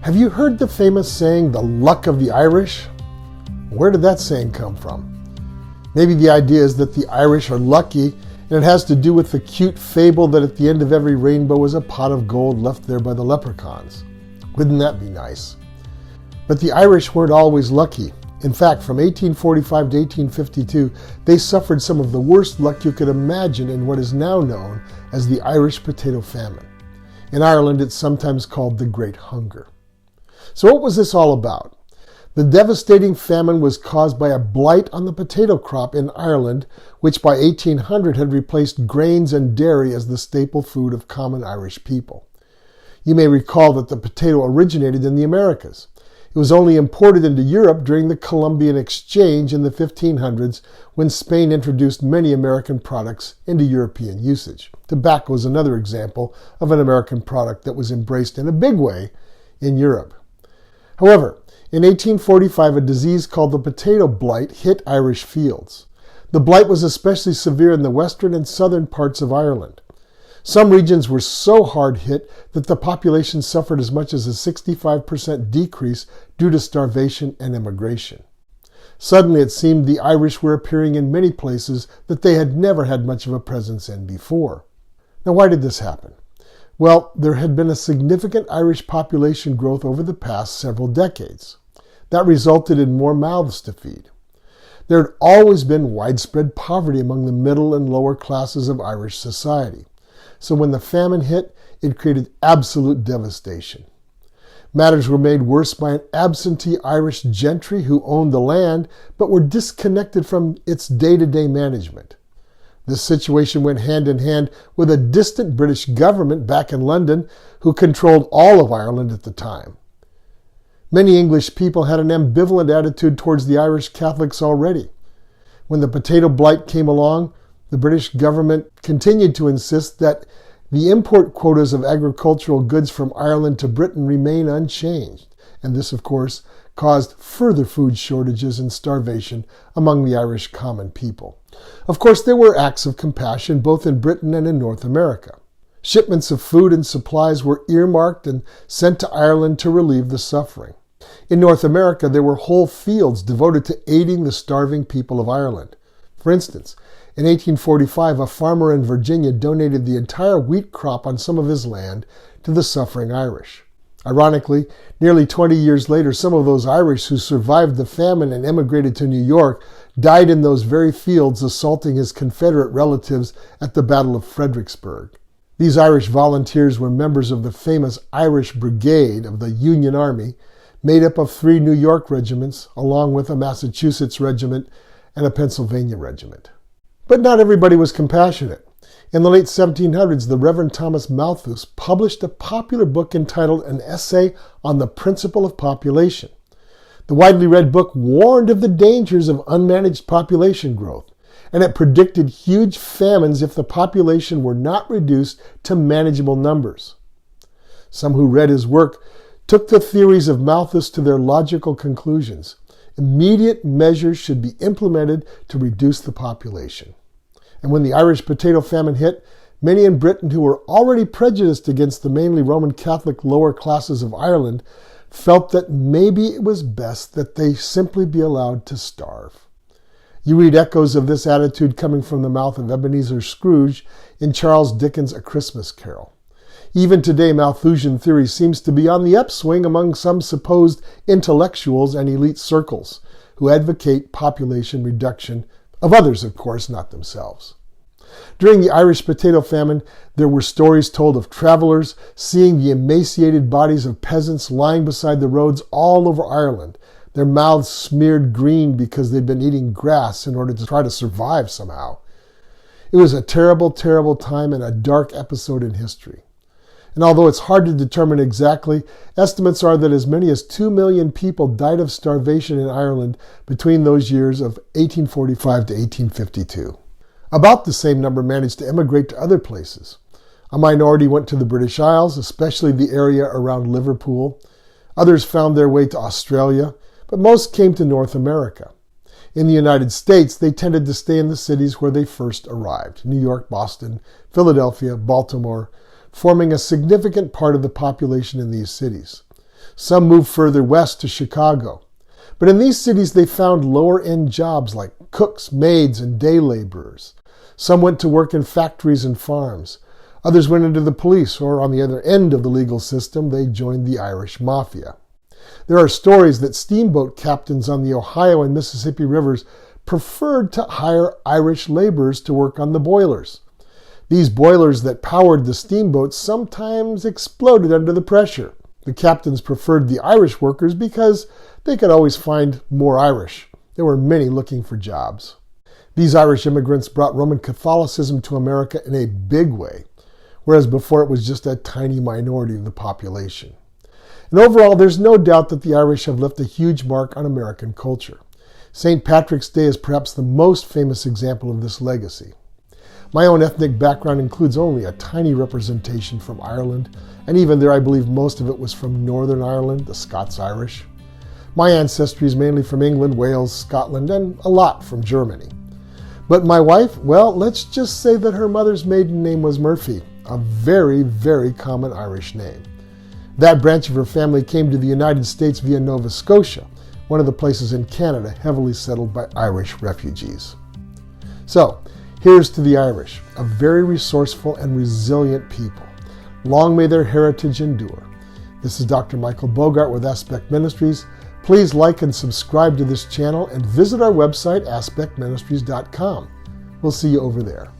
Have you heard the famous saying, the luck of the Irish? Where did that saying come from? Maybe the idea is that the Irish are lucky, and it has to do with the cute fable that at the end of every rainbow is a pot of gold left there by the leprechauns. Wouldn't that be nice? But the Irish weren't always lucky. In fact, from 1845 to 1852, they suffered some of the worst luck you could imagine in what is now known as the Irish Potato Famine. In Ireland, it's sometimes called the Great Hunger. So what was this all about? The devastating famine was caused by a blight on the potato crop in Ireland, which by 1800 had replaced grains and dairy as the staple food of common Irish people. You may recall that the potato originated in the Americas. It was only imported into Europe during the Columbian Exchange in the 1500s, when Spain introduced many American products into European usage. Tobacco is another example of an American product that was embraced in a big way in Europe. However, in 1845, a disease called the potato blight hit Irish fields. The blight was especially severe in the western and southern parts of Ireland. Some regions were so hard hit that the population suffered as much as a 65% decrease due to starvation and emigration. Suddenly it seemed the Irish were appearing in many places that they had never had much of a presence in before. Now, why did this happen? Well, there had been a significant Irish population growth over the past several decades. That resulted in more mouths to feed. There had always been widespread poverty among the middle and lower classes of Irish society. So when the famine hit, it created absolute devastation. Matters were made worse by an absentee Irish gentry who owned the land but were disconnected from its day-to-day management. This situation went hand in hand with a distant British government back in London who controlled all of Ireland at the time. Many English people had an ambivalent attitude towards the Irish Catholics already. When the potato blight came along, the British government continued to insist that the import quotas of agricultural goods from Ireland to Britain remain unchanged, and this, of course, caused further food shortages and starvation among the Irish common people. Of course, there were acts of compassion both in Britain and in North America. Shipments of food and supplies were earmarked and sent to Ireland to relieve the suffering. In North America, there were whole fields devoted to aiding the starving people of Ireland. For instance, in 1845, a farmer in Virginia donated the entire wheat crop on some of his land to the suffering Irish. Ironically, nearly 20 years later, some of those Irish who survived the famine and emigrated to New York died in those very fields assaulting his Confederate relatives at the Battle of Fredericksburg. These Irish volunteers were members of the famous Irish Brigade of the Union Army, made up of 3 New York regiments, along with a Massachusetts regiment and a Pennsylvania regiment. But not everybody was compassionate. In the late 1700s, the Reverend Thomas Malthus published a popular book entitled An Essay on the Principle of Population. The widely read book warned of the dangers of unmanaged population growth, and it predicted huge famines if the population were not reduced to manageable numbers. Some who read his work took the theories of Malthus to their logical conclusions. Immediate measures should be implemented to reduce the population. And when the Irish potato famine hit, many in Britain who were already prejudiced against the mainly Roman Catholic lower classes of Ireland felt that maybe it was best that they simply be allowed to starve. You read echoes of this attitude coming from the mouth of Ebenezer Scrooge in Charles Dickens' A Christmas Carol. Even today, Malthusian theory seems to be on the upswing among some supposed intellectuals and elite circles who advocate population reduction, of others, of course, not themselves. During the Irish potato famine, there were stories told of travelers seeing the emaciated bodies of peasants lying beside the roads all over Ireland, their mouths smeared green because they'd been eating grass in order to try to survive somehow. It was a terrible, terrible time and a dark episode in history. And although it's hard to determine exactly, estimates are that as many as 2 million people died of starvation in Ireland between those years of 1845 to 1852. About the same number managed to emigrate to other places. A minority went to the British Isles, especially the area around Liverpool. Others found their way to Australia, but most came to North America. In the United States, they tended to stay in the cities where they first arrived: New York, Boston, Philadelphia, Baltimore, forming a significant part of the population in these cities. Some moved further west to Chicago. But in these cities, they found lower-end jobs like cooks, maids, and day laborers. Some went to work in factories and farms. Others went into the police, or on the other end of the legal system, they joined the Irish Mafia. There are stories that steamboat captains on the Ohio and Mississippi rivers preferred to hire Irish laborers to work on the boilers. These boilers that powered the steamboats sometimes exploded under the pressure. The captains preferred the Irish workers because they could always find more Irish. There were many looking for jobs. These Irish immigrants brought Roman Catholicism to America in a big way, whereas before it was just a tiny minority of the population. And overall, there's no doubt that the Irish have left a huge mark on American culture. St. Patrick's Day is perhaps the most famous example of this legacy. My own ethnic background includes only a tiny representation from Ireland, and even there I believe most of it was from Northern Ireland, the Scots-Irish. My ancestry is mainly from England, Wales, Scotland, and a lot from Germany. But my wife, well, let's just say that her mother's maiden name was Murphy, a very, very common Irish name. That branch of her family came to the United States via Nova Scotia, one of the places in Canada heavily settled by Irish refugees. So, here's to the Irish, a very resourceful and resilient people. Long may their heritage endure. This is Dr. Michael Bogart with Aspect Ministries. Please like and subscribe to this channel and visit our website, aspectministries.com. We'll see you over there.